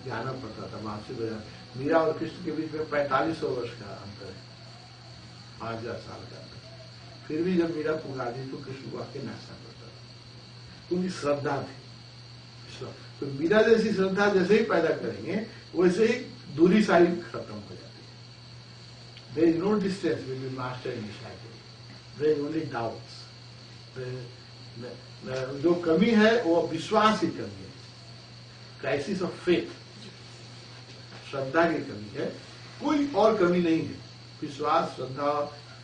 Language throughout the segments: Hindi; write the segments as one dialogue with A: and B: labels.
A: जाना पड़ता था बांसुरी बजाना। मीरा और कृष्ण के बीच में 4500 वर्ष का अंतर है, 5000 साल का अंतर। फिर भी जब मीरा पुकारती तो कृष्ण को आके नाचना पड़ता था, उनकी श्रद्धा थी। तो मीरा जैसी श्रद्धा जैसे ही पैदा करेंगे वैसे ही दूरी सारी खत्म हो जाती है। There is no distance between master and disciple, there is only doubts. जो कमी है वो विश्वास की कमी है, क्राइसिस ऑफ फेथ, श्रद्धा की कमी है, कोई और कमी नहीं है। विश्वास श्रद्धा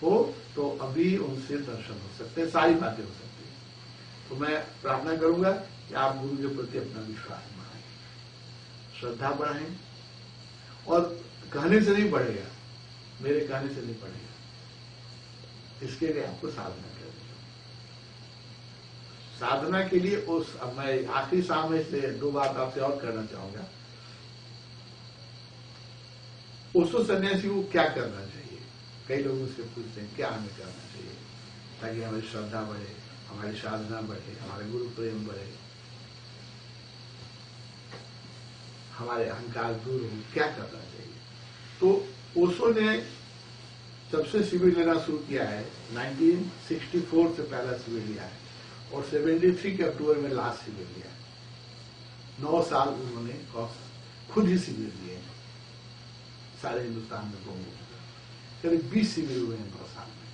A: हो तो अभी उनसे दर्शन हो सकते हैं, सारी बातें हो सकती हैं। तो मैं प्रार्थना करूंगा कि आप गुरु के प्रति अपना विश्वास बढ़ाएं, श्रद्धा बढ़ाएं, और कहने से नहीं बढ़ेगा, मेरे कहने से नहीं बढ़ेगा, इसके लिए आपको साधना करनी है। साधना के लिए उस, मैं आखिरी शाम में से 2 बात आपसे और करना चाहूंगा। ओशो सन्यासी को क्या करना चाहिए? कई लोग उससे पूछते हैं क्या हमें करना चाहिए ताकि हमारी श्रद्धा बढ़े, हमारी साधना बढ़े, हमारे गुरु प्रेम बढ़े, हमारे अहंकार दूर हो, क्या करना चाहिए? तो ओशो ने जब से शिविर लेना शुरू किया है, 1964 से पहला शिविर लिया है और 73 के अक्टूबर में लास्ट शिविर लिया है। 9 साल उन्होंने खुद ही शिविर लिए हैं, सारे हिंदुस्तान में घूमे, करीब 20 शिविर हुए हैं 9 साल में।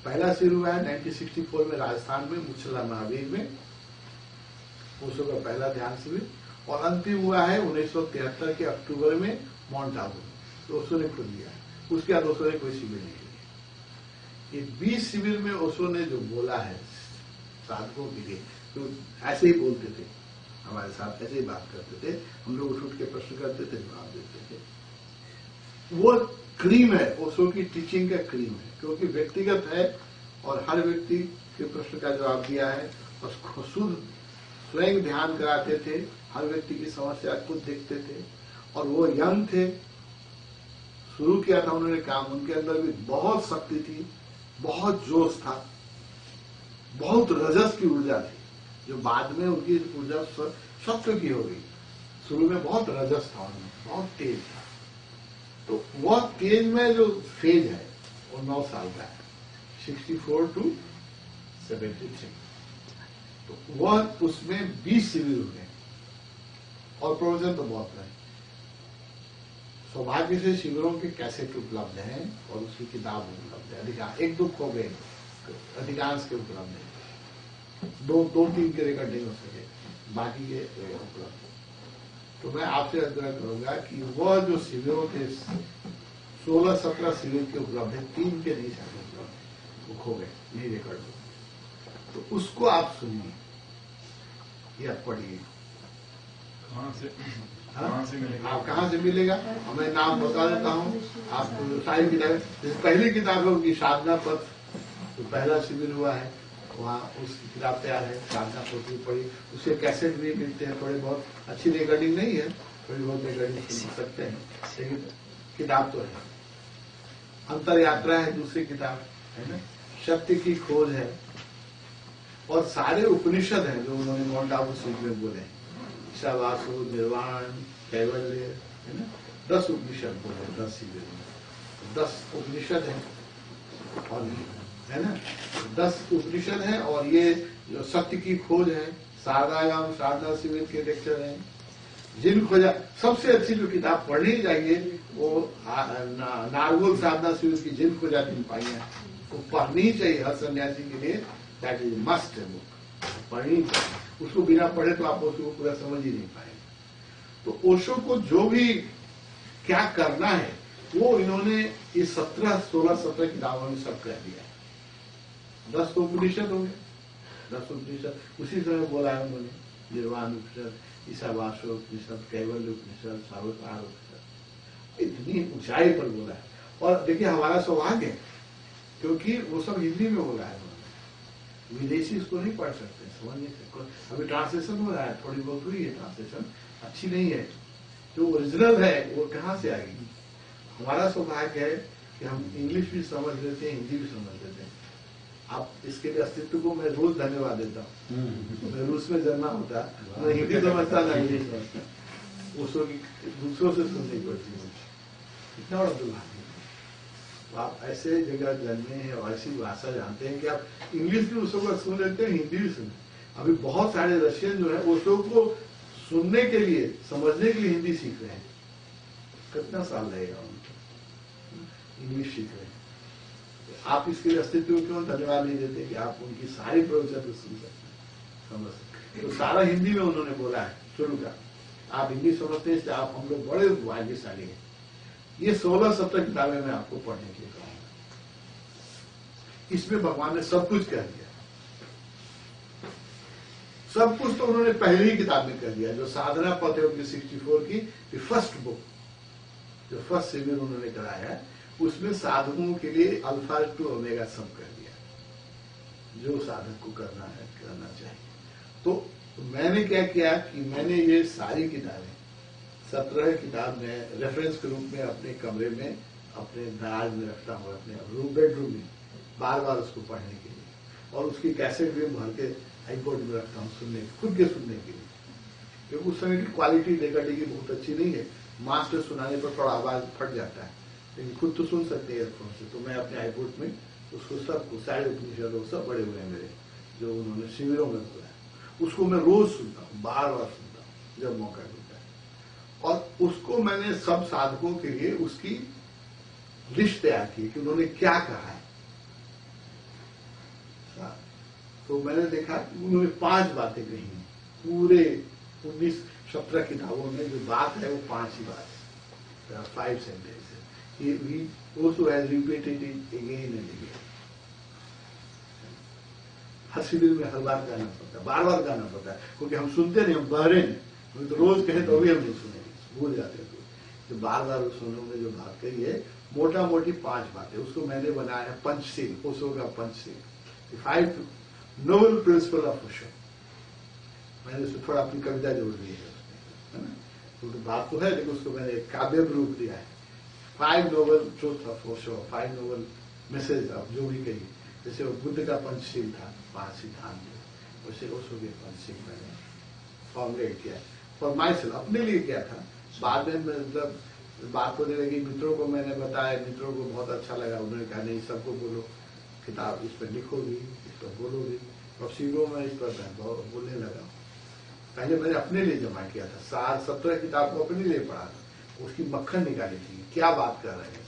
A: पहला शिविर हुआ है 1964 में राजस्थान में मुछला महावीर में, ओशो का पहला ध्यान शिविर, और अंतिम हुआ है 1973 के अक्टूबर में माउंट आबू में, तो ओशो ने खुद लिया है। उसके बाद ओशो ने कोई शिविर नहीं लिया। ये 20 शिविर में ओशो ने जो बोला है साधकों के लिए, तो ऐसे ही बोलते थे, हमारे साथ ऐसे ही बात करते थे, हम लोग उठ के प्रश्न करते थे, जवाब देते थे। वो क्रीम है, ओशो की टीचिंग का क्रीम है, क्योंकि व्यक्तिगत है और हर व्यक्ति के प्रश्न का जवाब दिया है, और खुद स्वयं ध्यान कराते थे, हर व्यक्ति की समस्या खुद देखते थे, और वो यंग थे, शुरू किया था उन्होंने काम, उनके अंदर भी बहुत शक्ति थी, बहुत जोश था, बहुत रजस की ऊर्जा थी, जो बाद में उनकी ऊर्जा सत्व की हो गई। शुरू में बहुत रजस था उनमें, बहुत तेज था। तो वह तेज में जो फेज है वो 9 साल का है, 64 to 73। तो वह उसमें 20 शिविर हुए और प्रवचन तो बहुत रहे। सौभाग्य से शिविरों के कैसेट उपलब्ध हैं और उसकी किताब उपलब्ध है, अधिकांश, 1-2 खो गए, अधिकांश के उपलब्ध है, 2-3 के रिकॉर्डिंग हो सके, बाकी के उपलब्ध। तो मैं आपसे आग्रह करूंगा कि वह जो शिविरों के 16-17 शिविर के उपलब्ध है, 3 के नहीं सकते उपलब्ध, वो खो गए, नहीं रिकॉर्ड हो, तो उसको आप सुनिए या पढ़िए। कहाँ से मिलेगा? आप कहाँ से मिलेगा? मैं नाम बता देता हूँ आपको। सारी किताबें, पहली किताब है उनकी साधना पथ, तो पहला शिविर हुआ है, वहाँ उसकी किताब तैयार है, साधना पथ भी पढ़ी, उसके कैसेट भी मिलते हैं, थोड़े बहुत, अच्छी रिकॉर्डिंग नहीं है, थोड़ी बहुत रिकॉर्डिंग सुन सकते हैं, लेकिन किताब तो है। अंतर यात्रा है दूसरी किताब, है ना, शक्ति की खोज है, और सारे उपनिषद हैं जो उन्होंने माउंट आबू शिविर में बोले, ईशावासु, निर्वाण, कैवल्य, है ना, 10 उपनिषद बोले 10 शिविर में, 10 उपनिषद हैं, और है ना, 10 उपनिषद हैं, और ये जो सत्य की खोज है, सारदायाम साधना शिविर के लेक्चर हैं, जिन खोजा। सबसे अच्छी जो किताब पढ़नी चाहिए वो नारगोल साधना शिविर की जिन खोजा तीन पाइयां, वो पढ़नी चाहिए हर सन्यासी के लिए, दैट इज मस्ट बुक, पढ़नी चाहिए। उसको बिना पढ़े तो आप ओशो को पूरा समझ ही नहीं पाएंगे। तो ओशो को जो भी क्या करना है वो इन्होंने ये 16-17 किताबों में सब कह दिया है। 10 तो उपनिषद हो गए, 10 उपनिषद उसी समय बोला है उन्होंने, निर्वाण उपनिषद, ईशावासु उपनिषद, कैवल्य उपनिषद, सावकार उपनिषद, इतनी ऊंचाई पर बोला है। और देखिए हमारा सौभाग्य है क्योंकि वो सब हिंदी में बोला है, विदेशी इसको नहीं पढ़ सकते, समझ नहीं सकते। अभी ट्रांसलेशन हो रहा है, थोड़ी बहुत हुई है ट्रांसलेशन, अच्छी नहीं है, जो ओरिजिनल है वो कहाँ से आएगी। हमारा सौभाग्य है कि हम इंग्लिश भी समझ लेते हैं, हिंदी भी समझ लेते हैं। आप इसके लिए अस्तित्व को मैं रोज धन्यवाद देता हूँ। मैं रूस में जन्मा होता, मैं हिंदी समझता ना इंग्लिश समझता, उसको दूसरों से सुननी पड़ती मुझे, इतना बड़ा दुर्भाग्य। आप ऐसे जगह जन्मे हैं और ऐसी भाषा जानते हैं कि आप इंग्लिश भी उस वक्त सुन लेते हैं, हिंदी भी सुन। अभी बहुत सारे रशियन जो है उस को सुनने के लिए, समझने के लिए हिंदी सीख रहे हैं। कितना साल लगेगा उनको इंग्लिश सीख रहे हैं। आप इसके लिए अस्तित्व क्यों धन्यवाद नहीं देते कि आप उनकी सारी प्रवचन को सुन सकते हैं, समझ सकते। तो सारा हिंदी में उन्होंने बोला है शुरू का। आप हिंदी समझते हैं, आप हम लोग बड़े भाग्यशाली हैं। ये 16-17 किताबें मैं आपको पढ़ने के लिए कहूंगा। इसमें भगवान ने सब कुछ कह दिया, सब कुछ तो उन्होंने पहली ही किताब में कर दिया। जो साधना पथ है उनकी 64 की फर्स्ट बुक, जो फर्स्ट शिविर उन्होंने कराया है, उसमें साधकों के लिए अल्फा टू ओमेगा सब कर दिया, जो साधक को करना है, करना चाहिए। तो मैंने क्या किया कि मैंने ये सारी किताबें 17 किताब में रेफरेंस के रूप में अपने कमरे में, अपने दराज में रखता हूँ, अपने बेडरूम में, बार बार उसको पढ़ने के लिए। और उसकी कैसेट भी भर के हाईकोर्ट में रखता हूँ सुनने, खुद के सुनने के लिए। क्योंकि उस समय की क्वालिटी रिकॉर्डिंग की बहुत अच्छी नहीं है, मास्टर सुनाने पर थोड़ा आवाज फट जाता है, लेकिन खुद तो सुन सकते हैं एयरफोन से। तो मैं अपने हाईकोर्ट में उसको सबको, सारे उपनिषद सब बड़े हुए हैं मेरे, जो उन्होंने शिविरों में बोला है, उसको मैं रोज सुनता हूँ, बार बार सुनता हूँ जब मौका मिलता है। और उसको मैंने सब साधकों के लिए उसकी लिस्ट तैयार की कि उन्होंने क्या कहा है। तो मैंने देखा कि उन्होंने 5 बातें कही हैं पूरे 19-17 किताबों में। जो बात है वो 5 ही बात है, 5 सेंटेंस है। He also has repeated it again and again. हर शिविर में हर बार गाना पड़ता है, बार बार गाना पड़ता है, क्योंकि हम सुनते नहीं, हम बहरे नहीं। तो रोज कहे तो भी हम नहीं सुनेंगे, भूल जाते हैं। तो बार बार उस उन्होंने जो बात कही है, मोटा मोटी 5 बातें, उसको मैंने बनाया है पंचशील, ओशो का Panchsheel, 5 noble principle of Osho. मैंने उसमें थोड़ा अपनी कविता जोड़ दी है उसमें, है ना। तो बात तो है, लेकिन उसको मैंने काव्य रूप दिया है। 5 noble truth of Osho, 5 noble message of, जो भी कही। जैसे वो बुद्ध का पंचशील था, 5 सिद्धांत, वैसे ओशो के पंचशील मैंने फॉर्मुलेट किया फॉर माई सेल्फ, अपने लिए किया था। बाद में मतलब बात होने लगी, मित्रों को मैंने बताया, मित्रों को बहुत अच्छा लगा। उन्होंने कहा नहीं, सबको बोलो, किताब इस पर लिखोगी, इस पर बोलोगी। और शिविरों में इस पर बोलने लगा। पहले मैंने अपने लिए जमा किया था, 17 किताब को अपने लिए पढ़ा था, उसकी मक्खन निकाली थी, क्या बात कर रहे हैं।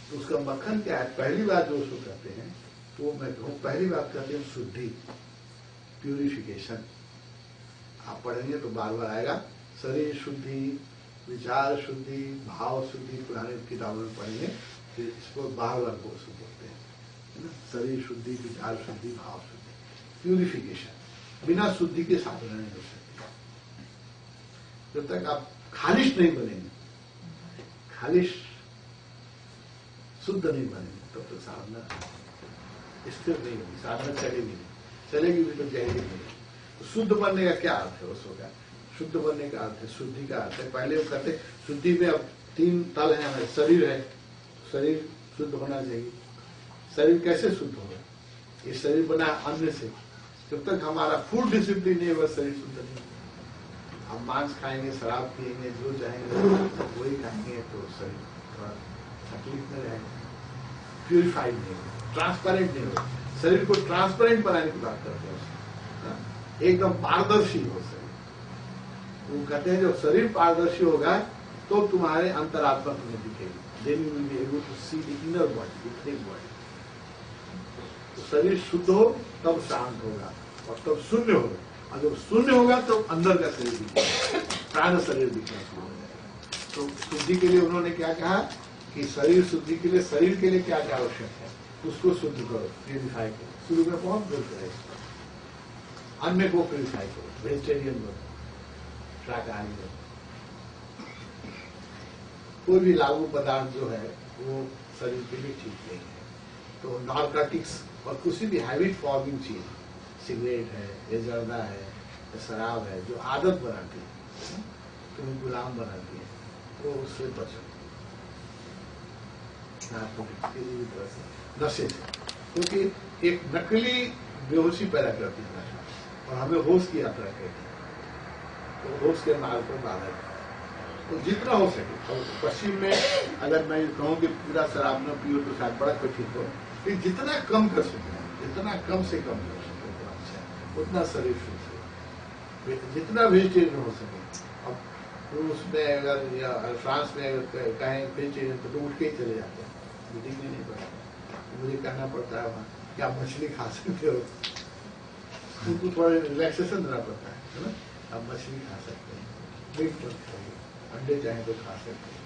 A: तो उसका मक्खन क्या है? पहली बात जो उसको कहते हैं, वो मैं कहूँ, पहली बात कहते हैं शुद्धि, प्यूरिफिकेशन। आप पढ़ेंगे तो बार बार आएगा, शरीर शुद्धि, विचार शुद्धि, भाव शुद्धि, पुराने किताबों में पढ़ेंगे, फिर इसको बार बार बोलते हैं, है ना। शरीर शुद्धि, विचार शुद्धि, भाव शुद्धि, प्यूरिफिकेशन। बिना शुद्धि के साधना नहीं हो सकती। जब तक आप खालिश नहीं बनेंगे, खालिश शुद्ध नहीं बनेंगे, तब तक साधना स्थिर नहीं होगी, साधना चलेगी नहीं, चलेगी भी तो जाएगी नहीं। तो शुद्ध बनने का क्या अर्थ है उसको? क्या शुद्ध बनने का अर्थ है? शुद्धि का अर्थ है, पहले हम कहते शुद्धि में अब 3 तल है हमारे। शरीर है, शरीर शुद्ध होना चाहिए। शरीर कैसे शुद्ध होगा? ये शरीर बना अन्न से। जब तक हमारा फूड डिसिप्लिन नहीं होगा, शरीर शुद्ध नहीं होगा। हम मांस खाएंगे, शराब पिएंगे, जो चाहेंगे वही खाएंगे, तो शरीर थोड़ा तकलीफ में रहेगा, प्यूरिफाइड नहीं होगा, ट्रांसपेरेंट नहीं होगा। शरीर को ट्रांसपेरेंट बनाने की बात करते हैं, एकदम पारदर्शी हो शरीर। वो कहते हैं जब शरीर पारदर्शी होगा तो तुम्हारे अंतरात्मा तुम्हें दिखेगी। Then you will be able to see the inner body, the thick body. तो शरीर शुद्ध हो तब शांत होगा और तब शून्य होगा, और जब शून्य होगा तो अंदर का शरीर दिखेगा, प्राण शरीर दिखना शुरू हो जाएगा। तो शुद्धि के लिए उन्होंने क्या कहा कि शरीर शुद्धि के लिए, शरीर के लिए क्या क्या आवश्यक है, उसको शुद्ध करो, प्यूरिफाई करो। शुरू में बहुत बोलते हैं, अन्न को प्यूरिफाई करो, वेजिटेरियन बनो, शाकाहारी बनो। कोई भी लागू पदार्थ जो है वो शरीर के लिए ठीक नहीं है। तो नार्कोटिक्स और किसी भी हैबिट फॉर्मिंग चीज, सिगरेट है, या जर्दा है, या शराब है, जो आदत बनाती है, तुम्हें गुलाम बनाती है, तो उससे बचो। नार्कोटिक्स किसी भी तरह से, नशे से। क्योंकि एक नकली बेहोशी पैदा करती है नशा, और हमें होश की यात्रा करती है, तो होश के मार्ग पर बाधा है। तो जितना हो सके, और पश्चिम में अगर मैं कहूँ कि पूरा शराब न पियो तो शायद बड़ा कठिन हो, लेकिन जितना कम कर सके, जितना कम से कम कर सके उतना अच्छा, उतना शरीर फिट हो, जितना वेजिटेरियन हो सके। अब रूस में अगर या फ्रांस में अगर कहें वेजिटेरियन तो उठ के ही चले जाते हैं, मीटिंग में नहीं पड़ता, मुझे कहना पड़ता है वहाँ कि आप मछली खा सकते हो, उनको थोड़ा रिलैक्सेशन देना पड़ता है ना, आप मछली खा सकते हैं, मीट मत खाइए, अंडे चाहे तो खा सकते हैं।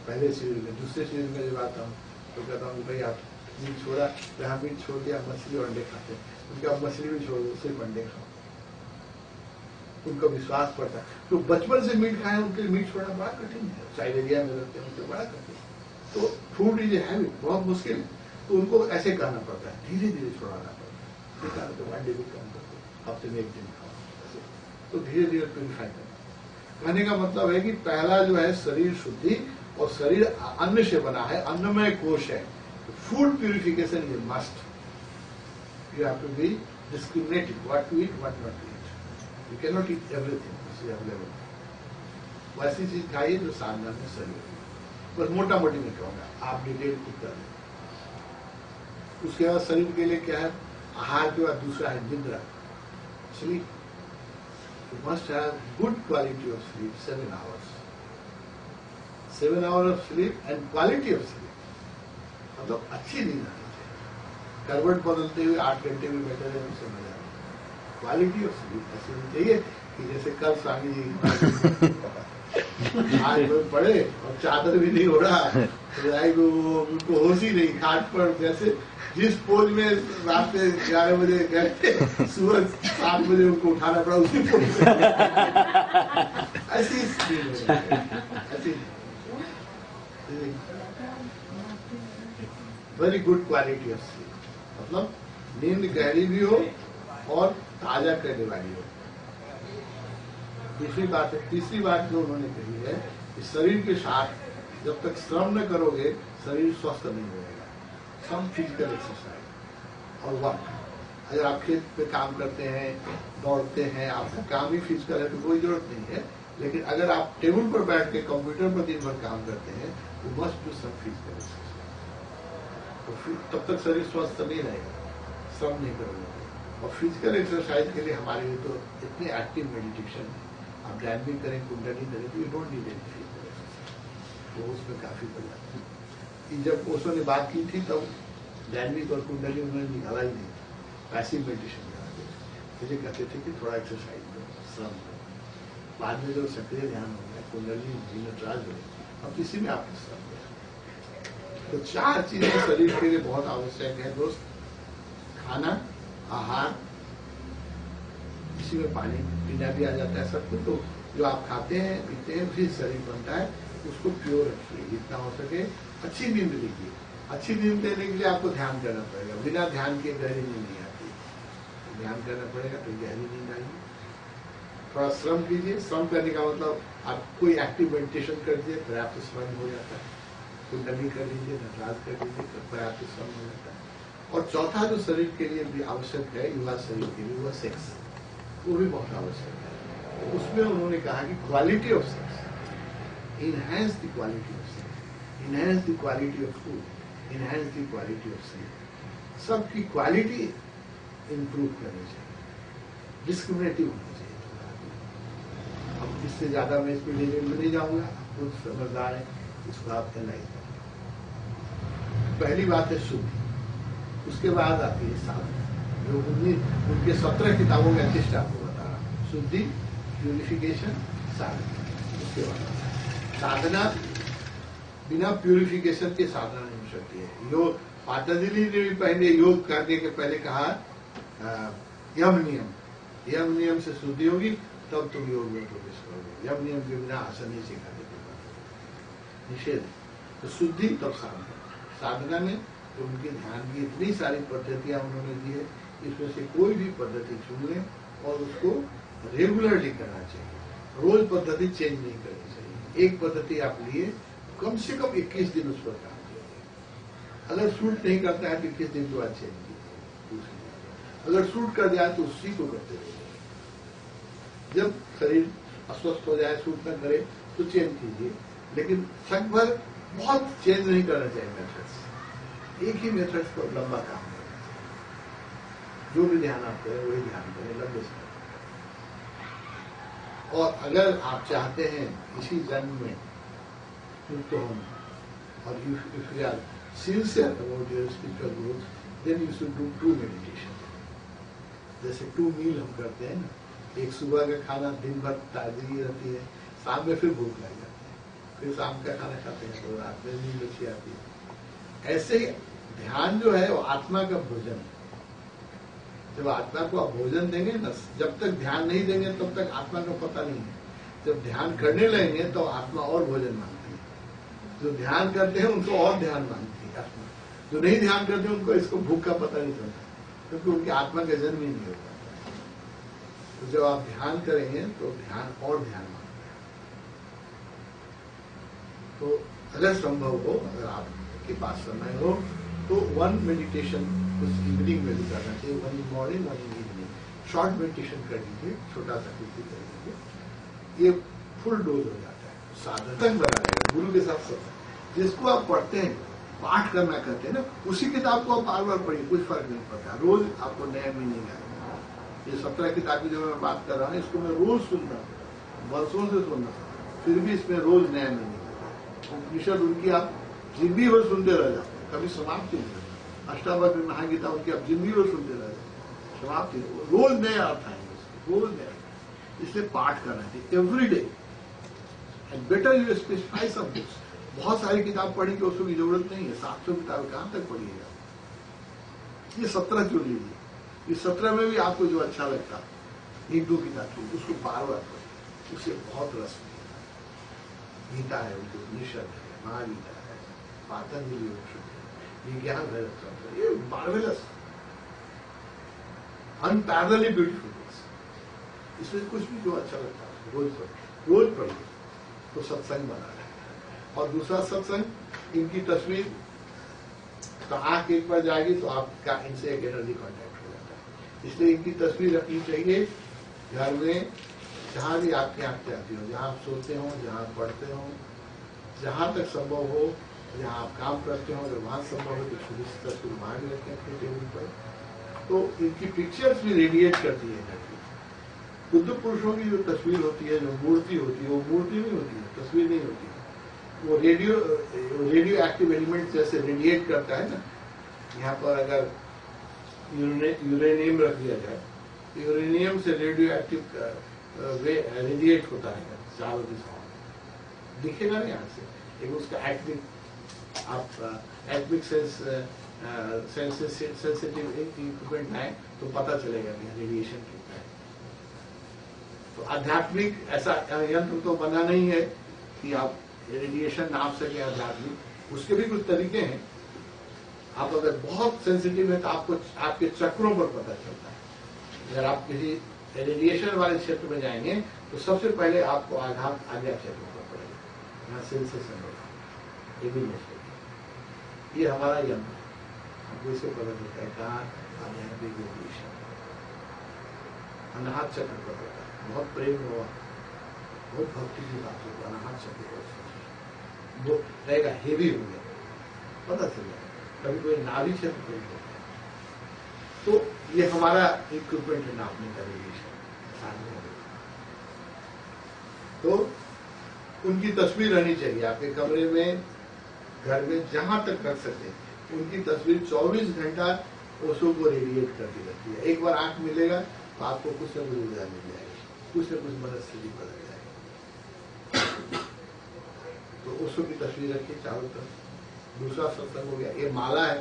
A: पहले सीरीज में, दूसरे सीरीज में जब आता हूँ तो कहता हूँ भाई आप मीट छोड़ा, जहाँ मीट छोड़ दिया मछली और अंडे खाते हैं, उनके आप मछली भी छोड़ दो, सिर्फ अंडे खाओ। उनका विश्वास पड़ता है, तो बचपन से मीट खाए उनके लिए मीट छोड़ना बड़ा कठिन है, साइबेरिया में रहते हैं उनके बड़ा कठिन। तो फूड इज ए हैबिट, बहुत मुश्किल है, तो उनको ऐसे करना पड़ता है, धीरे धीरे छोड़ाना पड़ता है। तो अंडे भी कम करते, हफ्ते में एक दिन खाओ, तो धीरे धीरे प्यूरिफाई करना। कहने का मतलब है कि पहला जो है शरीर शुद्धि, और शरीर अन्न से बना है, अन्नमय कोश है, food purification is must. You have to be discriminative, what to eat, what not to eat. You can not eat everything available. वैसी चीज खाइए जो साधना में शरीर, बस मोटा मोटी में कहूंगा, आप डिटेल खुद कर लें। उसके बाद शरीर के लिए क्या है, आहार के बाद दूसरा है निद्रा, sleep. You must have good quality of sleep, 7 hours. 7 hours of sleep and quality of sleep. मतलब अच्छी नींद आनी चाहिए, करवट बदलते हुए 8 घंटे में बैठे रहे उनसे मजा नहीं। क्वालिटी ऑफ स्लीप ऐसी होनी चाहिए कि जैसे कल स्वामी जी आज वो पड़े और चादर भी नहीं हो रहा, उनको होश ही नहीं, खाट पर जैसे जिस पोज में रात में 11 बजे गए थे, सुबह 7 बजे उनको उठाना पड़ा उसी पोज में। ऐसी very good quality of sleep, मतलब नींद गहरी भी हो और ताजा करने वाली हो। तीसरी बात जो उन्होंने कही है कि शरीर के साथ जब तक श्रम न करोगे शरीर स्वस्थ नहीं होगा। सम फिजिकल एक्सरसाइज और वर्क, अगर आप खेत पे काम करते हैं, दौड़ते हैं, आपका काम ही फिजिकल है तो कोई जरूरत नहीं है, लेकिन अगर आप टेबल पर बैठ के कंप्यूटर पर दिन भर काम करते हैं तो must do some physical exercise, तो तब तक शरीर स्वस्थ नहीं रहेगा, श्रम नहीं करोगे। और फिजिकल एक्सरसाइज के लिए हमारे लिए तो इतने एक्टिव मेडिटेशन है, आप ध्यान भी करें, कुंडली करें, तो you don't need any physical exercise, तो उसमें काफी बढ़ जाता है। जब ओशो ने बात की थी तब दैनिक और कुंडली उन्होंने निकाला ही नहीं, पैसिव मेडिटेशन कराते मुझे कहते थे कि थोड़ा एक्सरसाइज करो, श्रम करो। बाद में जो सक्रिय ध्यान हो गया, कुंडली नटराज हो, अब किसी में आपको श्रम करें। तो 4 चीजें शरीर के लिए बहुत आवश्यक है दोस्त, खाना, आहार, इसी में पानी पीना भी आ जाता है सब कुछ। तो जो आप खाते हैं पीते हैं फिर शरीर बनता है, उसको प्योर रखिए जितना हो सके। अच्छी नींद लीजिए, अच्छी नींद लेने के लिए आपको ध्यान करना पड़ेगा, बिना ध्यान के गहरी नींद नहीं आती, ध्यान करना पड़ेगा तो गहरी नींद आएगी। थोड़ा श्रम कीजिए, श्रम करने का मतलब आप कोई एक्टिव मेडिटेशन कर दीजिए, पर्याप्त श्रम हो जाता है। कुंडली कर लीजिए, नटराज कर लीजिए, तो पर्याप्त श्रम हो जाता है। और चौथा जो शरीर के लिए भी आवश्यक है, युवा शरीर के लिए, वह सेक्स, वो भी बहुत आवश्यक है। उसमें उन्होंने कहा कि quality of sex, enhance the quality of sex, enhance the quality of food, enhance the quality of sleep. सबकी क्वालिटी इंप्रूव करनी चाहिए, डिस्क्रिमिनेटिव होनी चाहिए। अब इससे ज्यादा मैं इसमें डिटेल में नहीं जाऊंगा, खुद समझदार है, इसको आप एनालाइज करें। पहली बात है शुद्धि, उसके बाद आती है साधना, जो उनके 17 किताबों में अतिष्ठ आपको बता रहा हूं। शुद्धि, प्यूरिफिकेशन, साधना। उसके बाद साधना, बिना प्यूरिफिकेशन के साधना नहीं हो सकती है। योग, पातंजलि ने भी पहले योग करने के पहले कहा यम नियम से शुद्धि होगी तब तुम योग में प्रवेश करोगे। यम नियम के बिना आसन नहीं सीखा देते, निषेध। तो शुद्धि तब साधना। साधना में तो उनके ध्यान की इतनी सारी पद्धतियां उन्होंने दी है, इसमें से कोई भी पद्धति चुन लें और उसको रेगुलरली करना चाहिए। रोज पद्धति चेंज नहीं करनी चाहिए। एक पद्धति आप लिए, कम से कम 21 दिन उस पर काम कीजिए। अगर सूट नहीं करता है तो 21 दिन के बाद चेंज कीजिए। दूसरी बात। अगर सूट कर जाए तो उसी को करते रहिए। जब शरीर अस्वस्थ हो जाए, सूट न करे तो चेंज कीजिए, लेकिन संग भर बहुत चेंज नहीं करना चाहिए मेथड्स। एक ही मेथड्स पर लंबा काम करें, जो भी ध्यान आप करें वही ध्यान करें लंबे समय। और अगर आप चाहते हैं इसी जन्म में तो हम, और if you are sincere about your spiritual growth, then you should do 2 meditation. जैसे 2 मील हम करते हैं ना, एक सुबह का खाना दिन भर ताजगी रहती है, शाम में फिर भूख लग जाती है, फिर शाम का खाना खाते हैं तो रात में नींद अच्छी आती है। ऐसे ध्यान जो है वो आत्मा का भोजन है। जब आत्मा को आप भोजन देंगे ना, जब तक ध्यान नहीं देंगे तब तक आत्मा का पता नहीं है। जब ध्यान करने लगेंगे तो आत्मा और भोजन मांगती है। जो ध्यान करते हैं उनको और ध्यान मांगती है आत्मा। जो नहीं ध्यान करते उनको इसको भूख का पता नहीं चलता, क्योंकि उनकी आत्मा का जन्म ही नहीं होता। तो जब आप ध्यान करेंगे तो ध्यान और ध्यान मांगता है। तो अगर संभव हो, अगर आपके पास समय हो तो 1 मेडिटेशन उस इवनिंग में भी करना चाहिए। 1 in morning, 1 in evening. Short meditation कर लीजिए, छोटा सा कुछ भी कर लीजिए, ये फुल डोज हो जाता है। साधन बना रहेगा, गुरु के साथ सत्संग। जिसको आप पढ़ते हैं, पाठ करना कहते हैं ना, उसी किताब को आप बार बार पढ़िए, कुछ फर्क नहीं पड़ता। रोज आपको नया मीनिंग आएगा। ये 17 किताबें जो मैं बात कर रहा हूँ, इसको मैं रोज सुनता हूँ, वर्षों से सुन रहा हूँ, फिर भी इसमें रोज नया मीनिंग आता है। उपनिषद उनकी आप जिंदगी भर सुनते रह जाते हैं, कभी समाप्त नहीं होता। अष्टावक्र महागीता उनकी आप जिंदगी भर सुनते रह जाते, समाप्त नहीं, रोज नया अर्थ आएंगे, रोज नया। इसलिए पाठ करना चाहिए every day. And better you specify some books. बहुत सारी किताब पढ़ने की उसकी जरूरत नहीं है। 700 किताब कहां तक पढ़िएगा? ये 17 चुन लीजिए। इस 17 में भी आपको जो अच्छा लगता है, 1-2 किताब चुनिए, उसको बार बार पढ़िए, उससे बहुत रस मिलेगा। गीता है, उनकी उपनिषद है, महागीता है, पातंजलि उपनिषद है, ये ज्ञान है, ये मार्वेलस, अनपैरेलली ब्यूटीफुल। इसमें कुछ भी जो अच्छा लगता है रोज पढ़िए, तो सत्संग बना रहे। और दूसरा सत्संग, इनकी तस्वीर तो आंख एक बार जाएगी तो आपका इनसे एक एनर्जी कांटेक्ट हो जाता है। इसलिए इनकी तस्वीर रखनी चाहिए घर में, जहां भी आपकी आंख जाती हो, जहां आप सोते हो, जहां आप पढ़ते हो, जहां तक संभव हो, जहां आप काम करते हो, अगर वहां संभव हो तो छोटी सी तस्वीर वहां भी रखें अपने टेबल पर। तो इनकी पिक्चर्स भी रेडिएट करती है एनर्जी। बुद्ध पुरुषों की जो तस्वीर होती है, जो मूर्ति होती है, वो मूर्ति नहीं होती है, तस्वीर नहीं होती है। वो रेडियो एक्टिव एलिमेंट जैसे रेडिएट करता है ना। यहाँ पर अगर यूरेनियम रख दिया जाए, तो यूरेनियम से रेडियो एक्टिव रेडिएट होता है चारों दिशाओं में, दिखेगा नहीं यहाँ से। एक उसका एटमिक, आप एटमिक सेंसिटिव इक्विपमेंट है तो पता चलेगा कि रेडिएशन कितना है। तो आध्यात्मिक ऐसा यंत्र तो बना नहीं है कि आप रेडिएशन नाप सके आध्यात्मिक, उसके भी कुछ तरीके हैं। आप अगर बहुत सेंसिटिव है तो आपको आपके चक्रों पर पता चलता है। अगर आप किसी रेडिएशन वाले क्षेत्र में जाएंगे तो सबसे पहले आपको आघात आज्ञा क्षेत्र पर पड़ेगा, यहाँ सेंसेशन होगा, ये हमारा यंत्र है। आपको इससे पता चलता है कहाँ आध्यात्मिक रेडिएशन, अनाहत चक्र पर होता है। बहुत प्रेम हुआ, बहुत भक्ति की बात होगी, अनाहत चक्र पर वो रहेगा, हेवी हो गया, पता चल जाएगा। कभी कोई नाभि क्षेत्र पर होता है, तो ये हमारा इक्विपमेंट है नापने का रेडिएशन। तो उनकी तस्वीर रहनी चाहिए आपके कमरे में, घर में, जहां तक रख सकते हैं। उनकी तस्वीर 24 घंटा ओशो को रेडिएट करती रहती है। एक बार आंख मिलेगा तो आपको कुछ न कुछ ऊर्जा मिल जाएगी, कुछ न कुछ मदद से भी बदल जाएगी। तो ओशो की तस्वीर रखिए चारों तरफ। दूसरा सत्संग हो गया, ये माला है,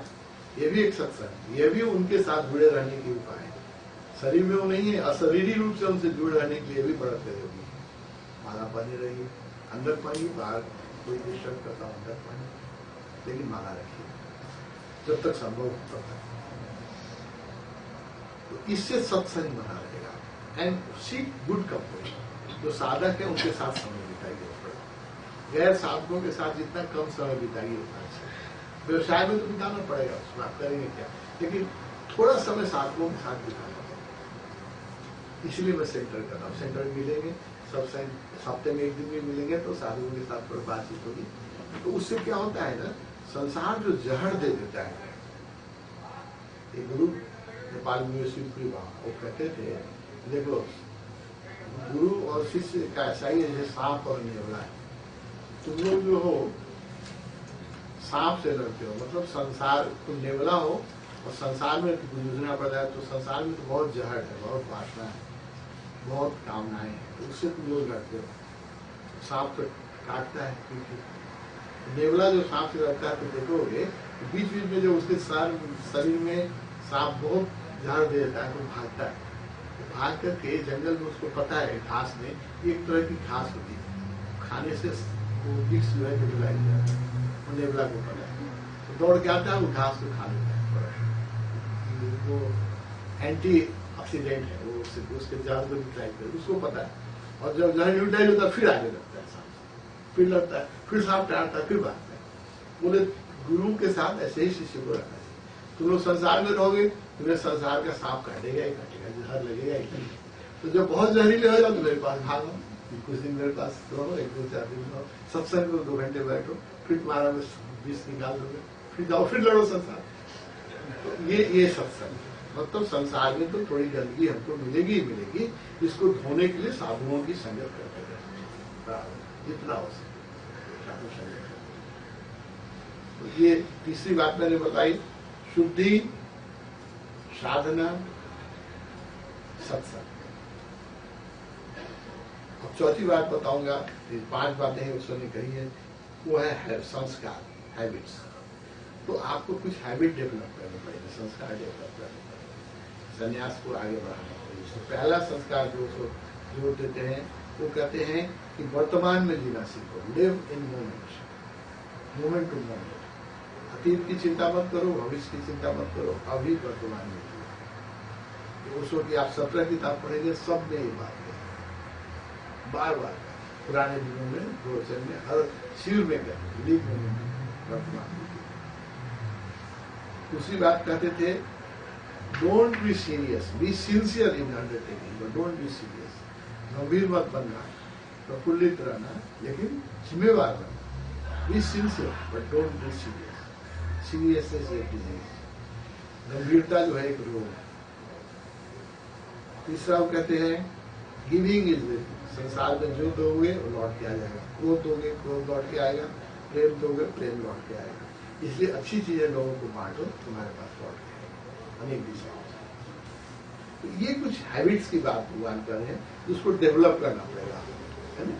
A: ये भी एक सत्संग, ये भी उनके साथ जुड़े रहने की उपाय है। शरीर में वो नहीं है, अशरीरी रूप से उनसे जुड़े रहने के लिए भी बढ़ते होगी। माला पानी रहिए, अंदर पानी, बाहर कोई डिस्टर्ब करता अंदर पानी, लेकिन माला रखिए जब तक संभव हो तब तक। तो इससे सत्संग बना रहेगा। And seek good company. जो साधक है उनके साथ समय बिताइए, गैर साधकों के साथ जितना कम समय बिताइए उतना अच्छा। व्यवसाय में तो बिताना पड़ेगा, उसमें आप करेंगे क्या, लेकिन थोड़ा समय साधुओं के साथ बिताना, इसलिए मैं सेंटर कर रहा हूँ। सेंटर मिलेंगे सब, हफ्ते में एक दिन भी मिलेंगे तो साधुओं के साथ थोड़ी बातचीत होगी। तो उससे क्या होता है ना, संसार जो जहर दे देता है, एक गुरु नेपाल में शिवपुरी बाबा वो कहते थे, देखो गुरु और शिष्य का ऐसा ही है, सांप और नेवला है। तुम लोग जो हो सांप से लड़ते हो, मतलब संसार, तुम नेवला हो और संसार में गुजरना पड़ता है, तो संसार में तो बहुत जहर है, बहुत वासना है, बहुत कामनाएं हैं, तो उससे तुम लोग लड़ते हो। सांप तो काटता है, क्योंकि नेवला जो सांप से लड़ता है तो देखोगे बीच बीच में जो उसके शरीर में सांप बहुत जहर दे देता है तो भागता है। तो भाग करके जंगल में उसको पता है घास में एक तरह की घास होती है, खाने से वो विक्स जो है मिलाई जाता है, वो नेवला को पता है, तो दौड़ के आता है, वो घास को खा लेता है। वो एंटी ऑक्सीडेंट है, वो उसके जहर को न्यूट्राइज कर, उसको पता है। और जब जहर न्यूट्राइज होता है फिर आगे लगता है सांप, फिर लगता है, फिर सांप टाड़ता है, फिर भागता है। बोले गुरु के साथ ऐसे ही शिष्य को रखना चाहिए। तुम लोग संसार में रहोगे, तुम्हें संसार का सांप काटेगा ही काटेगा, जहर लगेगा ही। तो जब बहुत जहरीले हो जाओ तो मेरे पास भागो, कुछ दिन मेरे पास रहो, 1-2-4 दिन रहो, सत्संग को 2 घंटे बैठो, फिर तुम्हारा विष निकाल दोगे, फिर जाओ, फिर लड़ो संसार। तो ये सत्संग, मतलब संसार में तो थोड़ी गंदगी हमको मिलेगी ही मिलेगी, इसको धोने के लिए साधुओं की संगत करते रहे, जितना हो सके साधु संगत। तो ये तीसरी बात मैंने बताई, शुद्धि, साधना, सत्संग। अब चौथी बात बताऊंगा, 5 बातें उसने कही है, वो है संस्कार, हैबिट्स। तो आपको कुछ हैबिट डेवलप करने पड़ेगा, संस्कार डेवलप करने पड़ेगा, संन्यास को आगे बढ़ाना पड़ेगा। तो पहला संस्कार जो देते हैं वो कहते हैं कि वर्तमान में जीना सीखो, live in moment, moment to moment. अतीत की चिंता मत करो, भविष्य की चिंता मत करो, अभी वर्तमान में जियो। उसको कि आप 17 किताब पढ़ेंगे, सब में ये बात है, बार बार पुराने दिनों में, प्रवचन में, हर शिविर में कहते, लिव मोमेंट, वर्तमान में। दूसरी बात कहते थे, don't be serious, be sincere in undertaking, but don't be serious. गंभीर मत बनना, प्रफुल्लित रहना, लेकिन जिम्मेवार रहना। Be sincere but don't be serious. Seriousness एक डिजीज, गंभीरता जो है एक रोग है। तीसरा वो कहते हैं, गिविंग इज विल। संसार में जो दोगे वो लौट के आ जाएगा, क्रोध दोगे क्रोध लौट के आएगा, प्रेम दोगे प्रेम लौट के आएगा। इसलिए अच्छी चीजें लोगों को बांटो, तुम्हारे पास लौट के आएगा अनेक दिशाओं से। तो ये कुछ हैबिट्स की बात भगवान कर रहे हैं, उसको डेवलप करना पड़ेगा, है ना।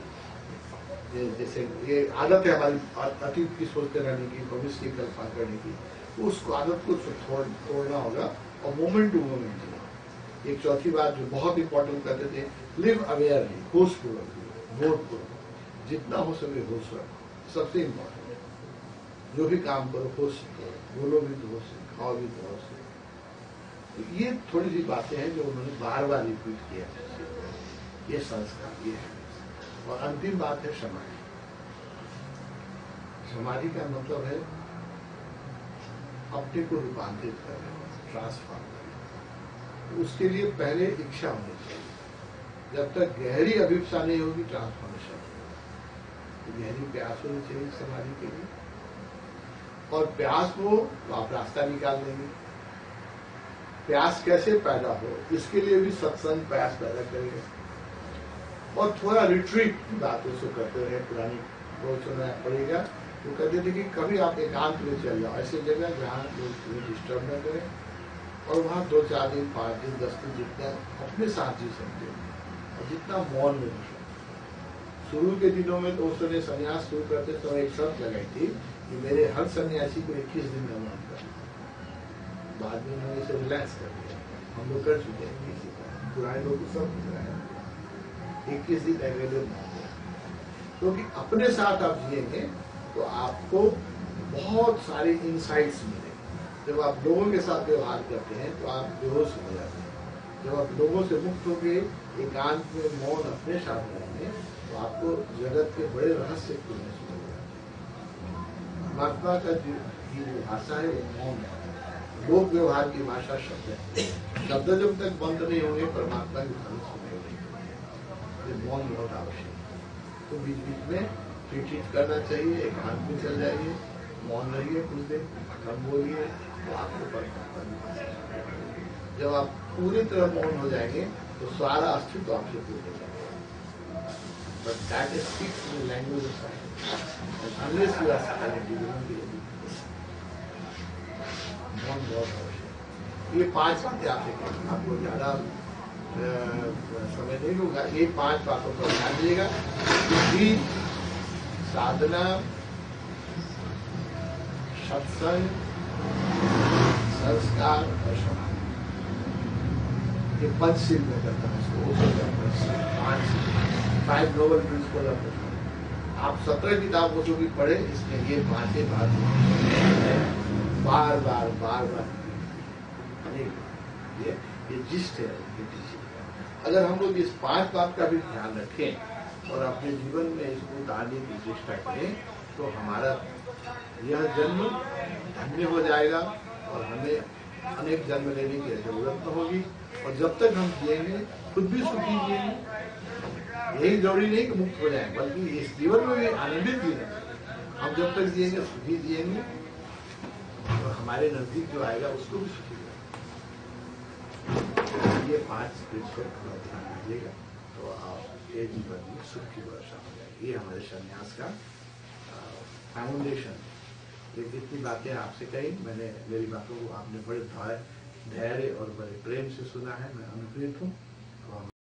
A: जैसे ये आदत है हमारी अतीत की सोचते रहने की, भविष्य की कल्पना करने की, तो उसको आदत को तोड़ना होगा और मोमेंट टू मोमेंट जीना। एक चौथी बात जो बहुत इंपॉर्टेंट कहते थे, लिव अवेयरली, होशपूर्वक, बोधपूर्वक, जितना हो सके होश रखो, सबसे इंपॉर्टेंट। जो भी काम करो होश से करो, बोलो भी तो होश से, खाओ भी तो होश से। तो ये थोड़ी सी बातें हैं जो उन्होंने बार बार रिपीट किया, ये संस्कार, ये है। और अंतिम बात है समाधि। समाधि का मतलब है अपने को रूपांतरित करना, ट्रांसफॉर्म करना। उसके लिए पहले इच्छा होनी चाहिए। जब तक गहरी अभिप्सा नहीं होगी, ट्रांसफॉर्मेशन होगा। गहरी प्यास होनी चाहिए समाधि के लिए, और प्यास हो तो आप रास्ता निकाल देंगे। प्यास कैसे पैदा हो, इसके लिए भी सत्संग प्यास पैदा करेगा। और थोड़ा रिट्रीट की बात उसको करते रहे, पुरानी प्रवचन पड़ेगा। वो कहते थे कि कभी आप एकांत में चल जाओ, ऐसी जगह जहाँ लोग तुम्हें डिस्टर्ब न करें, और वहाँ 2-4 दिन, 5 दिन, 10 दिन जितना अपने साथ जी सकते हो, और जितना मौन में रह सकते। शुरू के दिनों में तो उसने संन्यास शुरू करते समय एक शर्त लगाई थी कि मेरे हर सन्यासी को 21 दिन का मौन करना। बाद में उन्होंने इसे रिलैक्स कर दिया, हम लोग कर चुके हैं, पुराने लोग को सब कराया 21 दिन अवेलेबल मौन। क्योंकि अपने साथ आप जिएंगे तो आपको बहुत सारे इंसाइट्स मिलेंगे। जब आप लोगों के साथ व्यवहार करते हैं तो आप बेहोश हो जाते हैं। जब आप लोगों से मुक्त होकर एकांत में मौन अपने साथ रहेंगे तो आपको जगत के बड़े रहस्य खुलने शुरू हो जाते हैं। परमात्मा का जो भाषा है वो मौन है, लोक व्यवहार की भाषा शब्द है। शब्द जब तक बंद नहीं होंगे परमात्मा की धन सुने नहीं। मौन बहुत आवश्यक है। तो बीच बीच में चिट करना चाहिए, एकांत में चल जाइए, मौन रहिए कुछ देर, कम बोलिए, तो आपको परमात्मा मिलेगा। जब आप पूरी तरह मौन हो जाएंगे तो सारा अस्तित्व आपसे दूर हो जाएगा। But that is fix in language of silence unless you are silent you will not be able मौन बहुत आवश्यक। ये 5 बातें आपसे कहेंगे, आपको ज्यादा समय नहीं होगा। ये 5 बातों पर ध्यान दीजिएगा। साधना, सत्संग, संस्कार और समाधि, ये पंचशील में करता है इसको। 5 नोबल प्रिंसिपल ऑफ लाइफ। आप 17 किताबों से भी पढ़े, इसमें ये 5 बात बार बार ये जिस्ट है। अगर हम लोग इस 5 बात का भी ध्यान रखें और अपने जीवन में इसको उतारने की चेष्टा करें तो हमारा यह जन्म धन्य हो जाएगा और हमें अनेक जन्म लेने की जरूरत न होगी। और जब तक हम जिएंगे खुद भी सुखी जिएंगे। यही जरूरी नहीं कि मुक्त हो जाए, बल्कि इस जीवन में भी आनंदित जीना। हम जब तक जिएंगे सुखी जिएंगे तो हमारे नजदीक जो आएगा उसको भी सुखी रहेगा। ये 5 प्रिंसिपल ध्यान दीजिएगा तो आपके जीवन में सुख की वर्षा हो जाएगी। ये हमारे संन्यास का फाउंडेशन। ये जितनी बातें आपसे कही, मैंने मेरी बातों को आपने बड़े धैर्य और बड़े प्रेम से सुना है। मैं अनुप्रेरित हूँ।